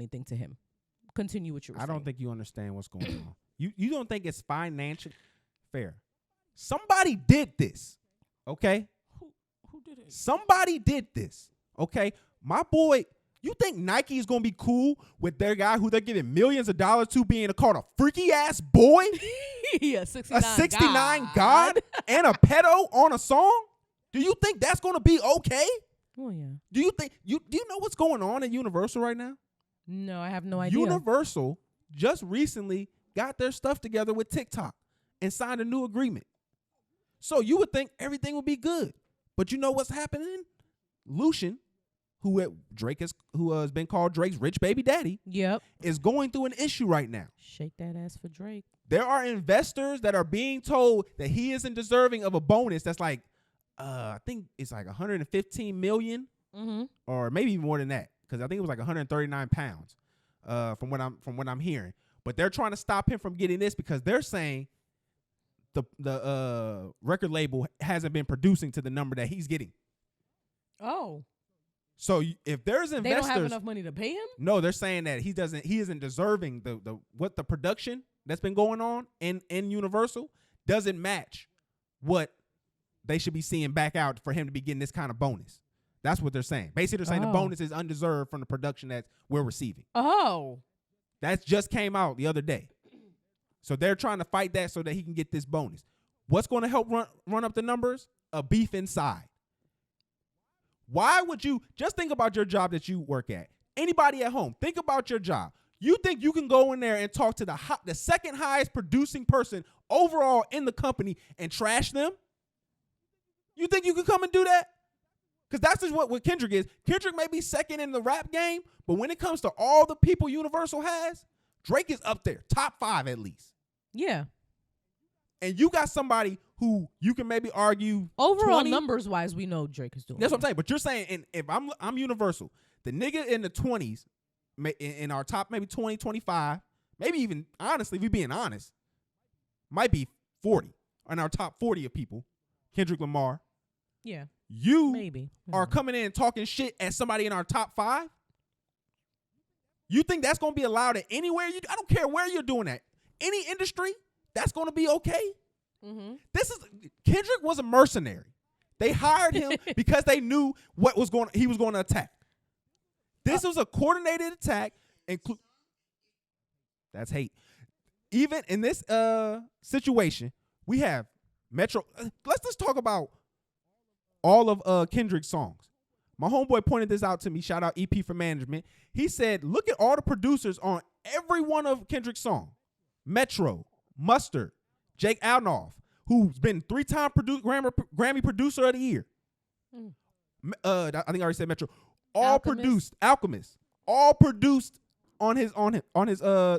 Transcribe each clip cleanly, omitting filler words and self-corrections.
anything to him. Continue what you were saying. I don't think you understand what's going on. You don't think it's financial fair. Somebody did this, okay? Who did it? Somebody did this, okay? My boy, you think Nike is going to be cool with their guy who they're giving millions of dollars to being called a freaky ass boy? Yeah, 69 a 69 God and a pedo on a song? Do you think that's going to be okay? Oh yeah. Do you know what's going on at Universal right now? No, I have no idea. Universal just recently got their stuff together with TikTok and signed a new agreement. So you would think everything would be good. But you know what's happening? Lucian, who has been called Drake's rich baby daddy, Yep. is going through an issue right now. Shake that ass for Drake. There are investors that are being told that he isn't deserving of a bonus that's like, I think it's like 115 million, or maybe even more than that, because I think it was like 139 pounds, from what I'm hearing. But they're trying to stop him from getting this because they're saying the record label hasn't been producing to the number that he's getting. Oh. So if there's investors, They don't have enough money to pay him? No, they're saying that he isn't deserving the production that's been going on in Universal doesn't match what they should be seeing back out for him to be getting this kind of bonus. That's what they're saying. Basically, they're saying the bonus is undeserved from the production that we're receiving. Oh. That just came out the other day. So they're trying to fight that so that he can get this bonus. What's going to help run up the numbers? A beef inside. Why would you just think about your job that you work at? Anybody at home, think about your job. You think you can go in there and talk to the second highest producing person overall in the company and trash them? You think you can come and do that? Because that's just what Kendrick is. Kendrick may be second in the rap game, but when it comes to all the people Universal has, Drake is up there, top 5 at least. Yeah. And you got somebody who you can maybe argue overall 20. numbers wise, we know Drake is doing. That's what I'm saying. But you're saying, and if I'm Universal, the nigga in the 20s, in our top maybe 20, 25, maybe even honestly, if we being honest, might be 40 in our top 40 of people. Kendrick Lamar. Yeah. You maybe are coming in and talking shit at somebody in our top 5. You think that's going to be allowed at anywhere? I don't care where you're doing that. Any industry, that's going to be okay? Mm-hmm. Kendrick was a mercenary. They hired him because they knew he was going to attack. This was a coordinated attack. That's hate. Even in this situation, we have Metro. Let's just talk about all of Kendrick's songs. My homeboy pointed this out to me. Shout out EP for Management. He said, look at all the producers on every one of Kendrick's songs. Metro, Mustard, Jake Alnoff, who's been 3-time Grammy Producer of the Year. I think I already said Metro. All produced. Alchemist. All produced on his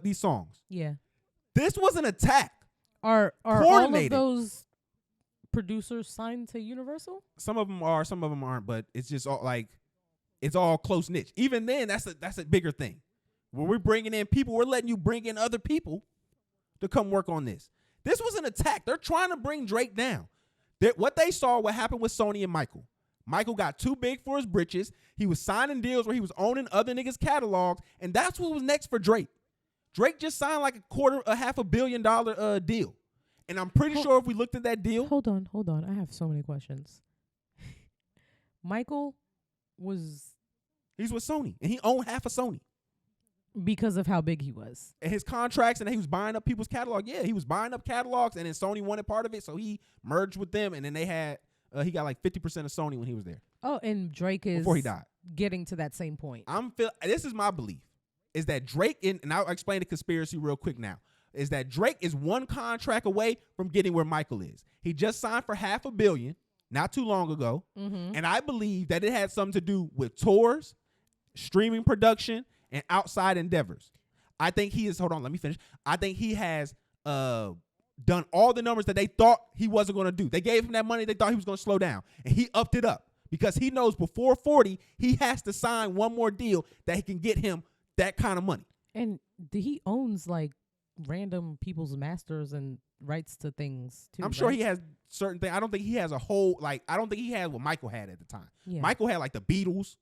these songs. Yeah. This was an attack. Are all of those producers signed to Universal? Some of them are, some of them aren't, but it's just all like it's all close niche. Even then, that's a bigger thing. When we're bringing in people, we're letting you bring in other people to come work on this. This was an attack. They're trying to bring Drake down. What they saw, what happened with Sony and Michael. Michael got too big for his britches. He was signing deals where he was owning other niggas' catalogs, and that's what was next for Drake. Drake just signed like a $500 million deal. And I'm pretty sure if we looked at that deal. Hold on. I have so many questions. Michael he's with Sony, and he owned half of Sony. Because of how big he was. And his contracts, and he was buying up people's catalog. Yeah, he was buying up catalogs, and then Sony wanted part of it, so he merged with them, and then they had, he got like 50% of Sony when he was there. Oh, and Drake is before he died, getting to that same point. This is my belief, is that Drake, and I'll explain the conspiracy real quick now, is that Drake is one contract away from getting where Michael is. He just signed for $500 million not too long ago, and I believe that it had something to do with tours, streaming production, and outside endeavors. I think he is, hold on, let me finish. I think he has done all the numbers that they thought he wasn't going to do. They gave him that money, they thought he was going to slow down, and he upped it up because he knows before 40, he has to sign one more deal that he can get him that kind of money. And he owns like random people's masters and rights to things too. I'm sure he has certain things. I don't think he has a whole, I don't think he has what Michael had at the time. Yeah. Michael had like the Beatles.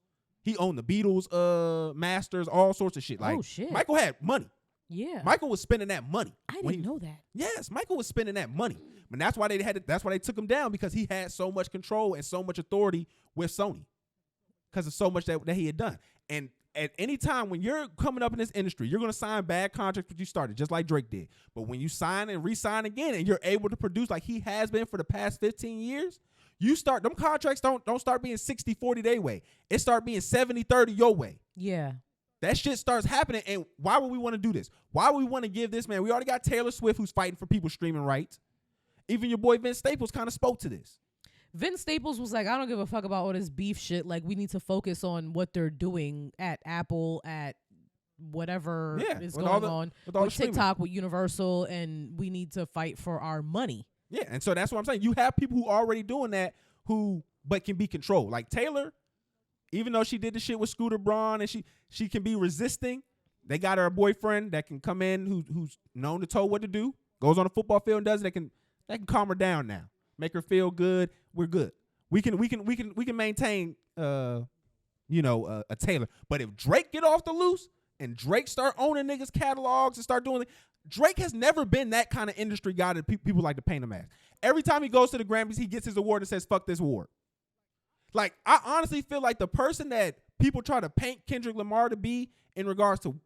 He owned the Beatles, masters, all sorts of shit. Like, oh shit. Michael had money. Yeah. Michael was spending that money. I when didn't know that. Yes, Michael was spending that money. But that's why that's why they took him down, because he had so much control and so much authority with Sony. Because of so much that he had done. And at any time when you're coming up in this industry, you're going to sign bad contracts when you started, just like Drake did. But when you sign and re-sign again and you're able to produce like he has been for the past 15 years, them contracts don't start being 60-40 their way. It start being 70-30 your way. Yeah. That shit starts happening. And why would we want to do this? Why would we want to give this man? We already got Taylor Swift, who's fighting for people's streaming rights. Even your boy Vince Staples kind of spoke to this. Vince Staples was like, I don't give a fuck about all this beef shit. Like, we need to focus on what they're doing at Apple, at whatever is going on with TikTok, with Universal, and we need to fight for our money. Yeah, and so that's what I'm saying. You have people who are already doing that but can be controlled. Like Taylor, even though she did the shit with Scooter Braun and she can be resisting, they got her a boyfriend that can come in who's known to tell what to do, goes on a football field and does it. That can calm her down now. Make her feel good. We're good. We can maintain a Taylor. But if Drake get off the loose and Drake start owning niggas catalogs and start doing it, Drake has never been that kind of industry guy that people like to paint him as. Every time he goes to the Grammys, he gets his award and says, fuck this award. Like, I honestly feel like the person that people try to paint Kendrick Lamar to be in regards to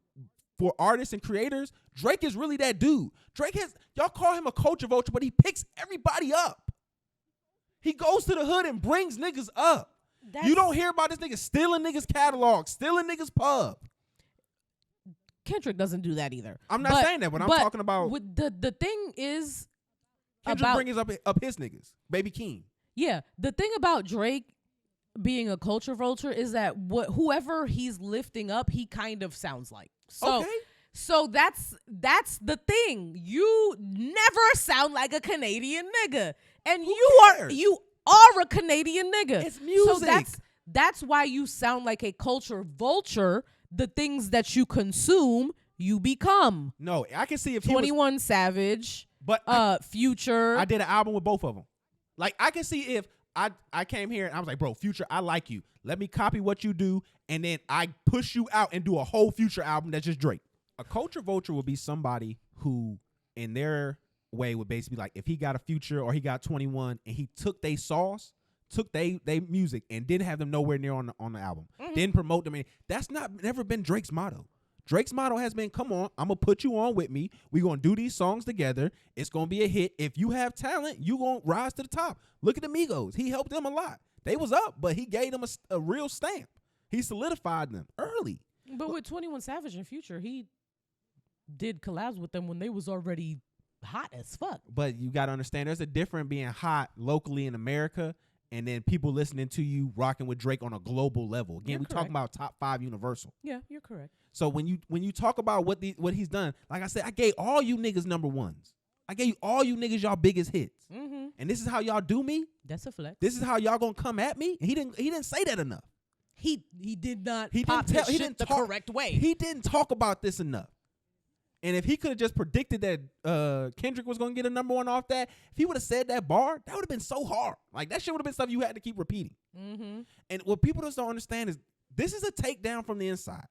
for artists and creators, Drake is really that dude. Y'all call him a culture vulture, but he picks everybody up. He goes to the hood and brings niggas up. You don't hear about this nigga stealing niggas' catalog, stealing niggas' pub. Kendrick doesn't do that either. I'm not saying that, but I'm talking about. The thing is, Kendrick brings up his niggas, Baby Keem. Yeah, the thing about Drake being a culture vulture is that whoever he's lifting up, he kind of sounds like. So that's the thing. You never sound like a Canadian nigga, and you are a Canadian nigga. It's music. So that's why you sound like a culture vulture. The things that you consume, you become. No, I can see if 21 Savage, but Future. I did an album with both of them. Like, I can see if I came here and I was like, bro, Future, I like you. Let me copy what you do, and then I push you out and do a whole Future album that's just Drake. A culture vulture would be somebody who, in their way, would basically like, if he got a Future or he got 21 and he took they sauce, took they music and didn't have them nowhere near on the album, didn't promote them. That's never been Drake's motto. Drake's motto has been, come on, I'm going to put you on with me. We're going to do these songs together. It's going to be a hit. If you have talent, you going to rise to the top. Look at the Migos. He helped them a lot. They was up, but he gave them a real stamp. He solidified them early. But with 21 Savage and Future, he did collabs with them when they was already hot as fuck. But you got to understand, there's a difference being hot locally in America and then people listening to you rocking with Drake on a global level. Again, we're talking about top 5 Universal. Yeah, you're correct. So when you talk about what he's done, like I said, I gave all you niggas number ones. I gave all you niggas y'all biggest hits. Mm-hmm. And this is how y'all do me? That's a flex. This is how y'all gonna come at me? And he didn't say that enough. He did not he pop didn't his shit the correct way. He didn't talk about this enough. And if he could have just predicted that Kendrick was going to get a number one off that, if he would have said that bar, that would have been so hard. Like, that shit would have been stuff you had to keep repeating. Mm-hmm. And what people just don't understand is this is a takedown from the inside.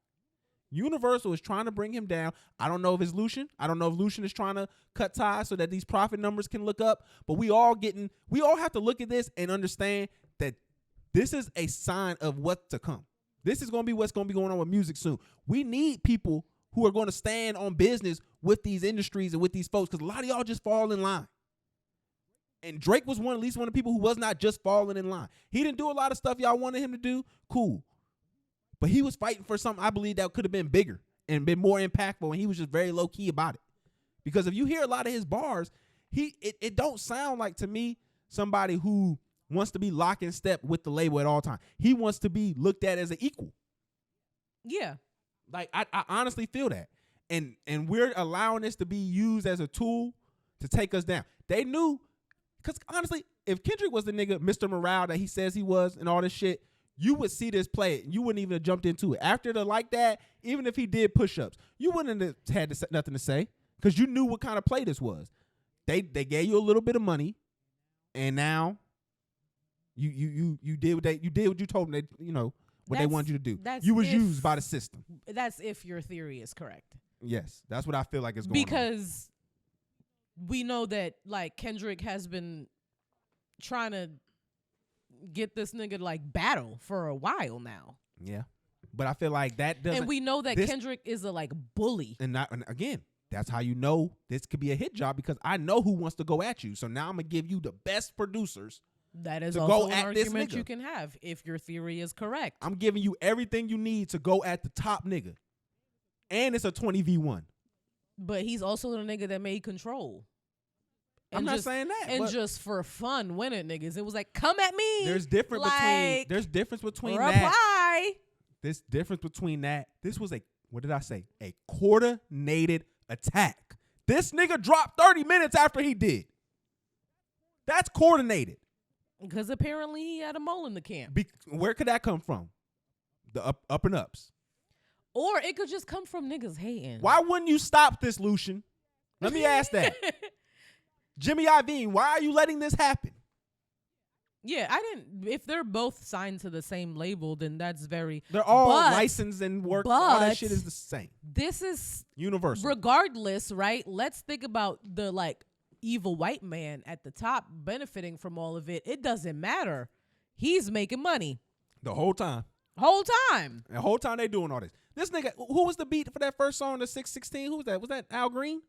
Universal is trying to bring him down. I don't know if it's Lucian. I don't know if Lucian is trying to cut ties so that these profit numbers can look up. But we all have to look at this and understand that this is a sign of what's to come. This is going to be what's going to be going on with music soon. We need people who are going to stand on business with these industries and with these folks, because a lot of y'all just fall in line. And Drake was at least one of the people who was not just falling in line. He didn't do a lot of stuff y'all wanted him to do. Cool. But he was fighting for something I believe that could have been bigger and been more impactful, and he was just very low-key about it. Because if you hear a lot of his bars, it don't sound like, to me, somebody who wants to be lock in step with the label at all times. He wants to be looked at as an equal. Yeah. Like, I honestly feel that. And we're allowing this to be used as a tool to take us down. They knew, because honestly, if Kendrick was the nigga, Mr. Morale that he says he was and all this shit, you would see this play. You wouldn't even have jumped into it. After the like that, even if he did push-ups, you wouldn't have had nothing to say because you knew what kind of play this was. They gave you a little bit of money, and now you did what you told them. what they wanted you to do. That's You was if- used by the system. That's if your theory is correct. Yes, that's what I feel like is going on. Because we know that like Kendrick has been trying to get this nigga like battle for a while now. Yeah, but I feel like that doesn't. And we know that Kendrick is a like bully. And again, that's how you know this could be a hit job, because I know who wants to go at you. So now I'm gonna give you the best producers. That is to also go an at this argument nigga. you can have if your theory is correct. I'm giving you everything you need to go at the top nigga, and it's a 20v1. But he's also the nigga that made Control. I'm not saying that. And but just for fun, winning niggas. It was like, come at me. there's difference like, between reply. that. This difference between that. This was what did I say? A coordinated attack. This nigga dropped 30 minutes after he did. That's coordinated. Because apparently he had a mole in the camp. Where could that come from? The up and ups. Or it could just come from niggas hating. Why wouldn't you stop this, Lucian? Let me ask that. Jimmy Iovine, why are you letting this happen? Yeah, I didn't. If they're both signed to the same label, then that's very. They're all licensed and work. All that shit is the same. This is universal. Regardless, right? Let's think about the like evil white man at the top benefiting from all of it. It doesn't matter. He's making money the whole time. The whole time they doing all this. This nigga, who was the beat for that first song, the 616? Who was that? Was that Al Green?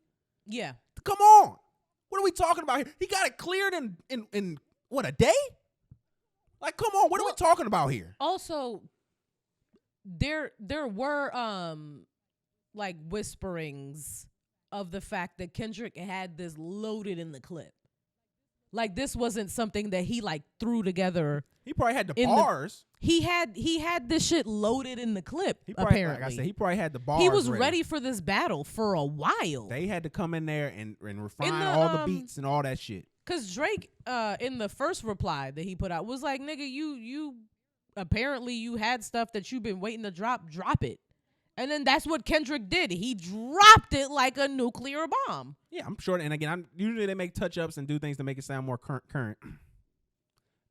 Yeah. Come on. What are we talking about here? He got it cleared in what, a day? Like, come on. What are we talking about here? Also, there were like whisperings of the fact that Kendrick had this loaded in the clip. Like, this wasn't something that he like threw together. He probably had the bars. He had this shit loaded in the clip. Apparently, like I said, he probably had the bars. He was ready for this battle for a while. They had to come in there and refine all the beats and all that shit. Cause Drake, in the first reply that he put out, was like, "Nigga, you apparently you had stuff that you've been waiting to drop it." And then that's what Kendrick did. He dropped it like a nuclear bomb. Yeah, I'm sure. And again, usually they make touch-ups and do things to make it sound more current.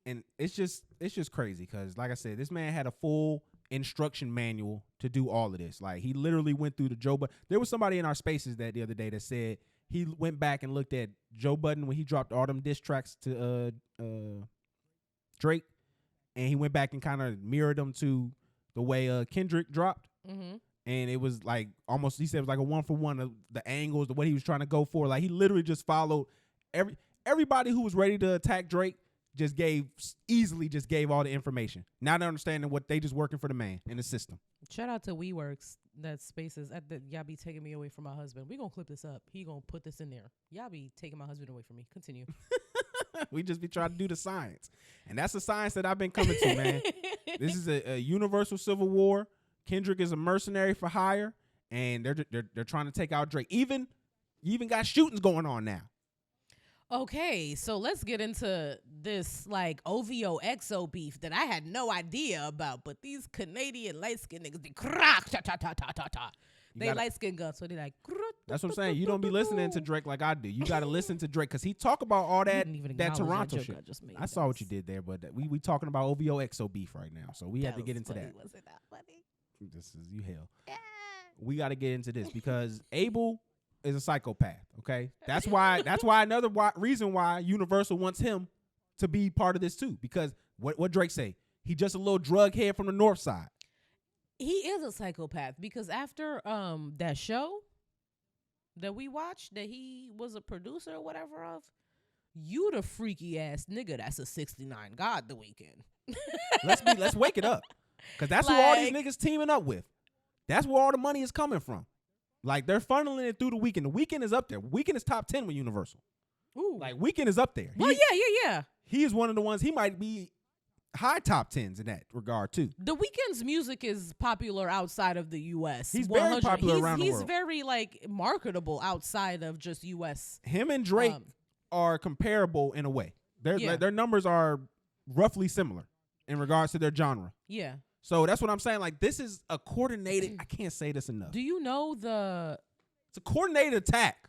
And it's just crazy because, like I said, this man had a full instruction manual to do all of this. Like, he literally went through the Joe Budden. There was somebody in our spaces the other day that said he went back and looked at Joe Budden when he dropped all them diss tracks to Drake, and he went back and kind of mirrored them to the way Kendrick dropped. Mm-hmm. And it was like almost, he said it was like a 1-for-1 of the angles, the way he was trying to go for. Like, he literally just followed everybody who was ready to attack Drake. Just gave all the information. Now they're understanding what they just working for the man in the system. Shout out to WeWorks, that spaces at the y'all be taking me away from my husband. We gonna clip this up. He gonna put this in there. Y'all be taking my husband away from me. Continue. We just be trying to do the science, and that's the science that I've been coming to, man. This is a universal civil war. Kendrick is a mercenary for hire, and they're trying to take out Drake. You even got shootings going on now. Okay, so let's get into this like OVO XO beef that I had no idea about, but these Canadian light skinned niggas be crack ta ta ta ta ta ta. They light skinned guns, so they like. That's what I'm saying. You don't be listening to Drake like I do. You got to listen to Drake because he talk about all that Toronto shit. I saw what you did there, but we talking about OVO XO beef right now, so we have to get into that. Was it that funny? This is you hell. Yeah. We got to get into this because Abel is a psychopath. Okay, that's why another reason why Universal wants him to be part of this too. Because what Drake say? He just a little drug head from the north side. He is a psychopath because after that show that we watched that he was a producer or whatever of, you the freaky ass nigga that's a 69 God the weekend. Let's wake it up because that's who all these niggas teaming up with. That's where all the money is coming from. Like, they're funneling it through the Weeknd. The Weeknd is up there. Weeknd is top 10 with Universal. Ooh. Like, Weeknd is up there. Well, yeah. He is one of the ones. He might be high top 10s in that regard, too. The Weeknd's music is popular outside of the U.S. He's very popular around the world. He's very, like, marketable outside of just U.S. Him and Drake are comparable in a way. Their numbers are roughly similar in regards to their genre. Yeah. So that's what I'm saying. Like, this is a coordinated. I can't say this enough. Do you know It's a coordinated attack.